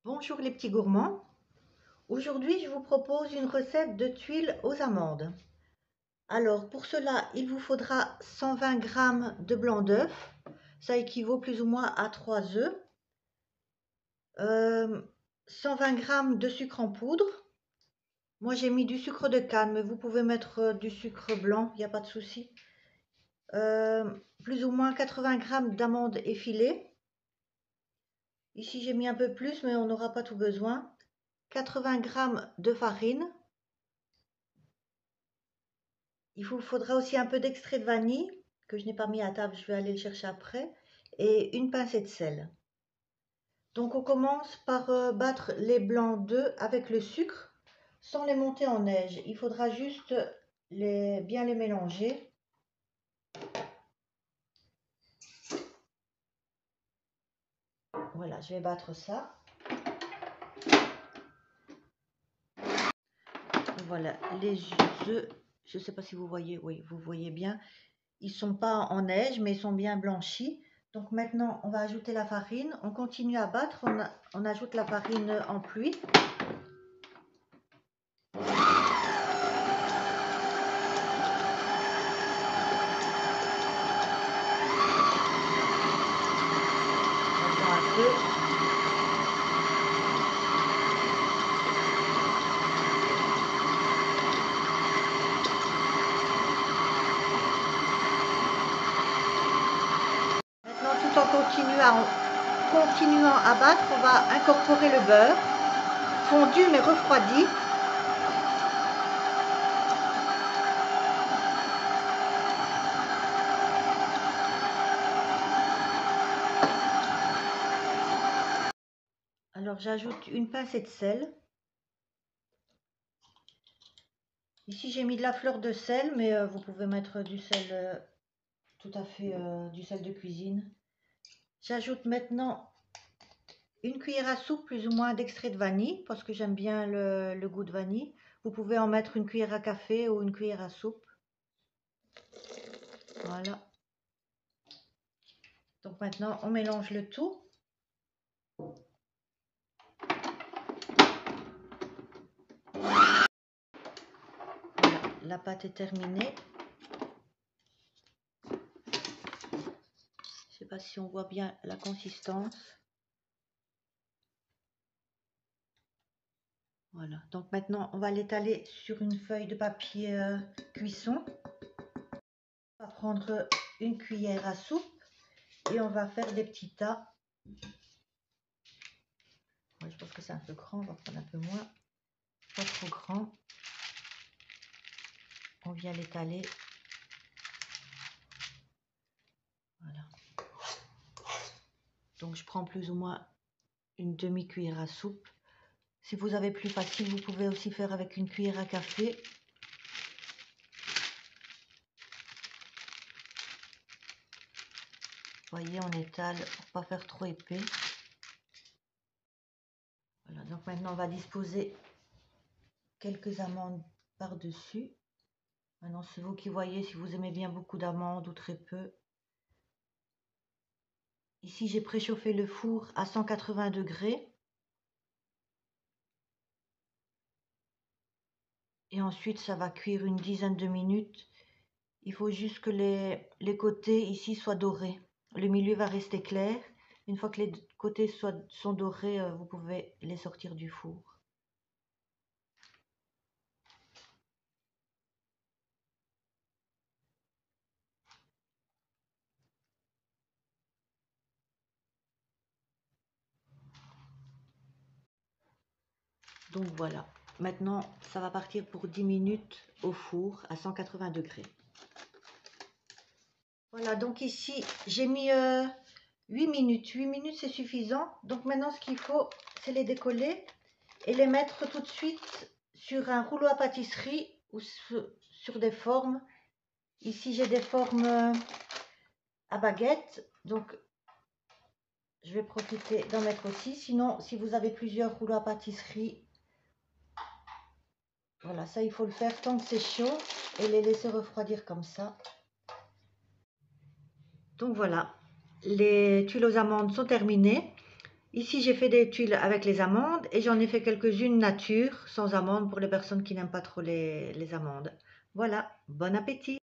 Bonjour les petits gourmands. Aujourd'hui, je vous propose une recette de tuiles aux amandes. Alors, pour cela, il vous faudra 120 g de blanc d'œuf. Ça équivaut plus ou moins à 3 œufs. 120 g de sucre en poudre. Moi, j'ai mis du sucre de canne, mais vous pouvez mettre du sucre blanc, il n'y a pas de souci. Plus ou moins 80 g d'amandes effilées. Ici, j'ai mis un peu plus, mais on n'aura pas tout besoin. 80 g de farine. Il vous faudra aussi un peu d'extrait de vanille, que je n'ai pas mis à table, je vais aller le chercher après, et une pincée de sel. Donc on commence par battre les blancs d'œufs avec le sucre, sans les monter en neige. Il faudra juste bien les mélanger. Voilà, je vais battre ça. Voilà, les œufs, je ne sais pas si vous voyez, oui, vous voyez bien, ils ne sont pas en neige, mais ils sont bien blanchis. Donc maintenant, on va ajouter la farine. On continue à battre. On ajoute la farine en pluie. Un peu. Maintenant, tout en continuant à battre, on va incorporer le beurre fondu mais refroidi. Alors j'ajoute une pincée de sel. Ici j'ai mis de la fleur de sel, mais vous pouvez mettre du sel tout à fait du sel de cuisine. J'ajoute maintenant une cuillère à soupe plus ou moins d'extrait de vanille parce que j'aime bien le goût de vanille. Vous pouvez en mettre une cuillère à café ou une cuillère à soupe. Voilà. Donc maintenant on mélange le tout. Voilà, la pâte est terminée. Je ne sais pas si on voit bien la consistance. Voilà, donc maintenant on va l'étaler sur une feuille de papier cuisson. On va prendre une cuillère à soupe et on va faire des petits tas. Ouais, je pense que c'est un peu grand, on va prendre un peu moins. Pas trop grand. On vient l'étaler. Voilà. Donc je prends plus ou moins une demi-cuillère à soupe. Si vous avez plus facile, vous pouvez aussi faire avec une cuillère à café. Vous voyez, on étale pour pas faire trop épais. Voilà, donc maintenant on va disposer quelques amandes par-dessus. Maintenant, c'est vous qui voyez si vous aimez bien beaucoup d'amandes ou très peu. Ici, j'ai préchauffé le four à 180 degrés. Et ensuite, ça va cuire une dizaine de minutes. Il faut juste que les côtés ici soient dorés. Le milieu va rester clair. Une fois que les côtés sont dorés, vous pouvez les sortir du four. Donc voilà. Maintenant, ça va partir pour 10 minutes au four à 180 degrés. Voilà, donc ici, j'ai mis 8 minutes. 8 minutes, c'est suffisant. Donc maintenant, ce qu'il faut, c'est les décoller et les mettre tout de suite sur un rouleau à pâtisserie ou sur des formes. Ici, j'ai des formes à baguette. Donc, je vais profiter d'en mettre aussi. Sinon, si vous avez plusieurs rouleaux à pâtisserie, voilà, ça, il faut le faire tant que c'est chaud et les laisser refroidir comme ça. Donc voilà, les tuiles aux amandes sont terminées. Ici, j'ai fait des tuiles avec les amandes et j'en ai fait quelques-unes nature, sans amandes, pour les personnes qui n'aiment pas trop les amandes. Voilà, bon appétit!